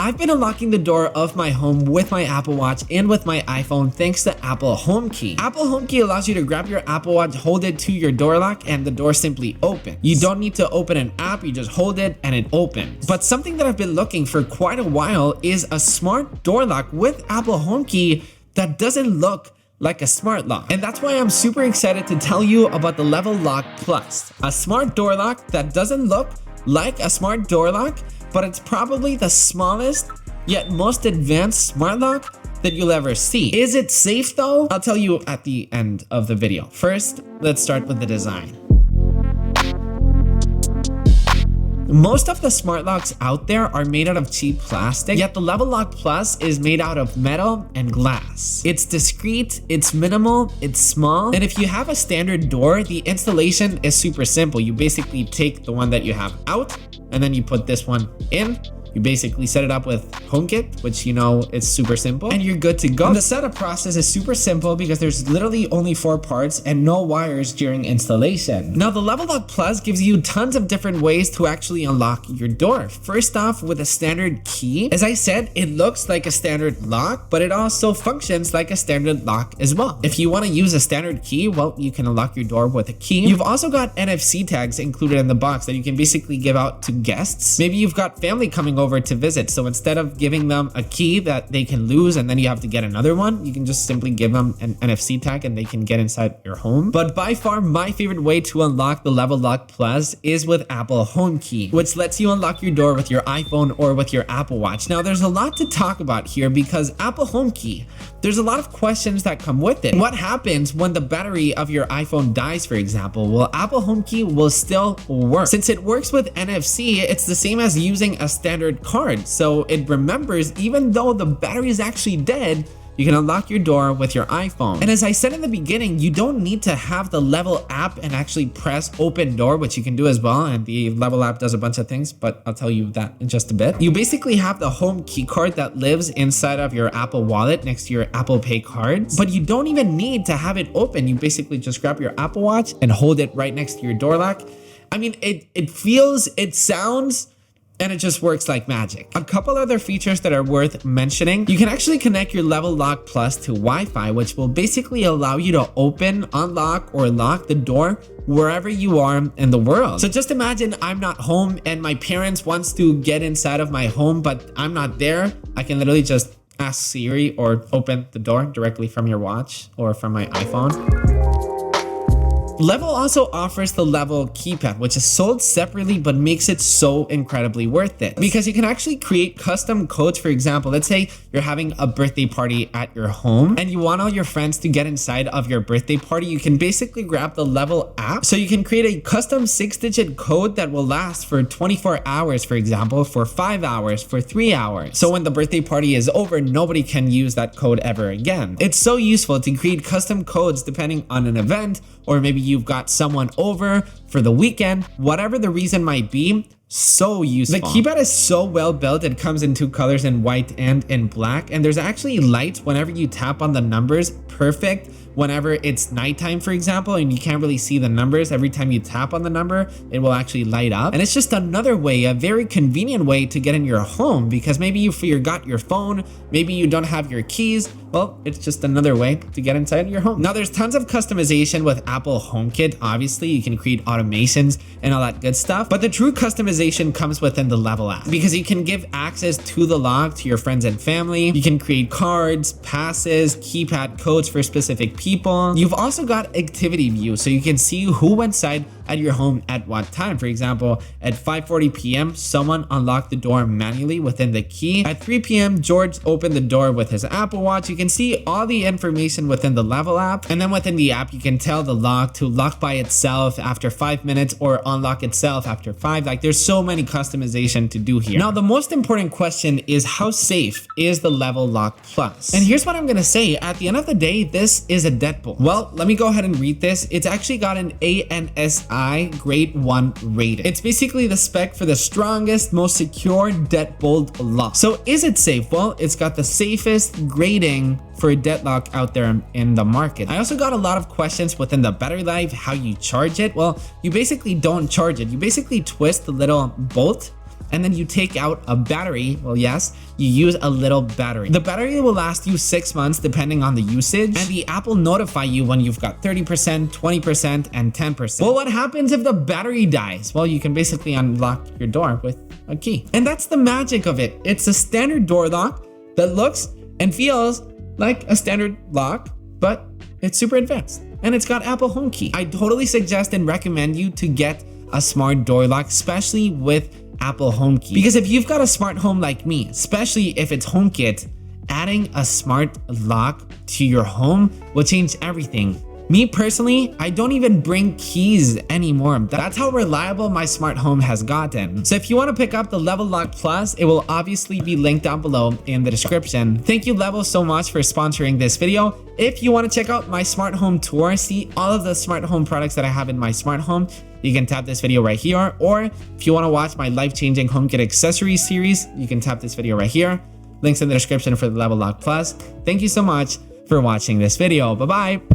I've been unlocking the door of my home with my Apple Watch and with my iPhone thanks to Apple HomeKey. Apple HomeKey allows you to grab your Apple Watch, hold it to your door lock, and the door simply opens. You don't need to open an app, you just hold it and it opens. But something that I've been looking for quite a while is a smart door lock with Apple HomeKey that doesn't look like a smart lock. And that's why I'm super excited to tell you about the Level Lock Plus, a smart door lock that doesn't look like a smart door lock, but it's probably the smallest yet most advanced smart lock that you'll ever see. Is it safe though? I'll tell you at the end of the video. First, let's start with the design. Most of the smart locks out there are made out of cheap plastic, yet the Level Lock Plus is made out of metal and glass. It's discreet, it's minimal, it's small, and if you have a standard door, the installation is super simple. You basically take the one that you have out, and then you put this one in. You basically set it up with HomeKit, which you know is super simple, and you're good to go. And the setup process is super simple because there's literally only 4 parts and no wires during installation. Now, the Level Lock Plus gives you tons of different ways to actually unlock your door. First off, with a standard key. As I said, it looks like a standard lock, but it also functions like a standard lock as well. If you want to use a standard key, well, you can unlock your door with a key. You've also got NFC tags included in the box that you can basically give out to guests. Maybe you've got family coming over to visit, so instead of giving them a key that they can lose and then you have to get another one, you can just simply give them an NFC tag and they can get inside your home. But by far my favorite way to unlock the Level Lock Plus is with Apple HomeKey, which lets you unlock your door with your iPhone or with your Apple Watch. Now, there's a lot to talk about here because Apple HomeKey, there's a lot of questions that come with it. What happens when the battery of your iPhone dies, for example? Well, Apple HomeKey will still work. Since it works with NFC, it's the same as using a standard card. So it remembers even though the battery is actually dead, you can unlock your door with your iPhone. And as I said in the beginning, you don't need to have the Level app and actually press open door, which you can do as well. And the Level app does a bunch of things, but I'll tell you that in just a bit. You basically have the home key card that lives inside of your Apple Wallet next to your Apple Pay cards, but you don't even need to have it open. You basically just grab your Apple Watch and hold it right next to your door lock. I mean, it feels, it sounds, and it just works like magic. A couple other features that are worth mentioning. You can actually connect your Level Lock Plus to Wi-Fi, which will basically allow you to open, unlock, or lock the door wherever you are in the world. So just imagine I'm not home and my parents wants to get inside of my home, but I'm not there. I can literally just ask Siri or open the door directly from your watch or from my iPhone. Level also offers the Level keypad, which is sold separately but makes it so incredibly worth it because you can actually create custom codes. For example, let's say you're having a birthday party at your home and you want all your friends to get inside of your birthday party. You can basically grab the Level app. So you can create a custom 6-digit code that will last for 24 hours, for example, for 5 hours, for 3 hours. So when the birthday party is over, nobody can use that code ever again. It's so useful to create custom codes depending on an event, or maybe you've got someone over for the weekend, whatever the reason might be. So useful. The keypad is so well built. It comes in 2 colors, in white and in black, and there's actually lights whenever you tap on the numbers. Perfect whenever it's nighttime, for example, and you can't really see the numbers. Every time you tap on the number, it will actually light up. And it's just another way, a very convenient way to get in your home, because maybe you forgot your phone, maybe you don't have your keys. Well, it's just another way to get inside your home. Now, there's tons of customization with Apple HomeKit. Obviously, you can create automations and all that good stuff, but the true customization comes within the Level app because you can give access to the lock to your friends and family. You can create cards, passes, keypad codes for specific people. You've also got activity view, so you can see who went inside at your home at what time. For example, at 5:40 p.m., someone unlocked the door manually within the key. At 3 p.m., George opened the door with his Apple Watch. You can see all the information within the Level app. And then within the app, you can tell the lock to lock by itself after 5 minutes or unlock itself after 5. Like, there's so many customization to do here. Now, the most important question is, how safe is the Level Lock Plus? And here's what I'm gonna say. At the end of the day, this is a deadbolt. Well, let me go ahead and read this. It's actually got an ANSI grade 1 rating. It's basically the spec for the strongest, most secure deadbolt lock. So is it safe? Well, it's got the safest grading for a deadlock out there in the market. I also got a lot of questions within the battery life, how you charge it. Well, you basically don't charge it. You basically twist the little bolt and then you take out a battery, well, yes, you use a little battery. The battery will last you 6 months depending on the usage, and the app will notify you when you've got 30%, 20%, and 10%. Well, what happens if the battery dies? Well, you can basically unlock your door with a key. And that's the magic of it. It's a standard door lock that looks and feels like a standard lock, but it's super advanced. And it's got Apple HomeKey. I totally suggest and recommend you to get a smart door lock, especially with Apple HomeKey. Because if you've got a smart home like me, especially if it's HomeKit, adding a smart lock to your home will change everything. Me personally, I don't even bring keys anymore. That's how reliable my smart home has gotten. So if you want to pick up the Level Lock Plus, it will obviously be linked down below in the description. Thank you, Level, so much for sponsoring this video. If you want to check out my smart home tour, see all of the smart home products that I have in my smart home, you can tap this video right here. Or if you want to watch my life-changing HomeKit accessories series, you can tap this video right here. Links in the description for the Level Lock Plus. Thank you so much for watching this video. Bye-bye.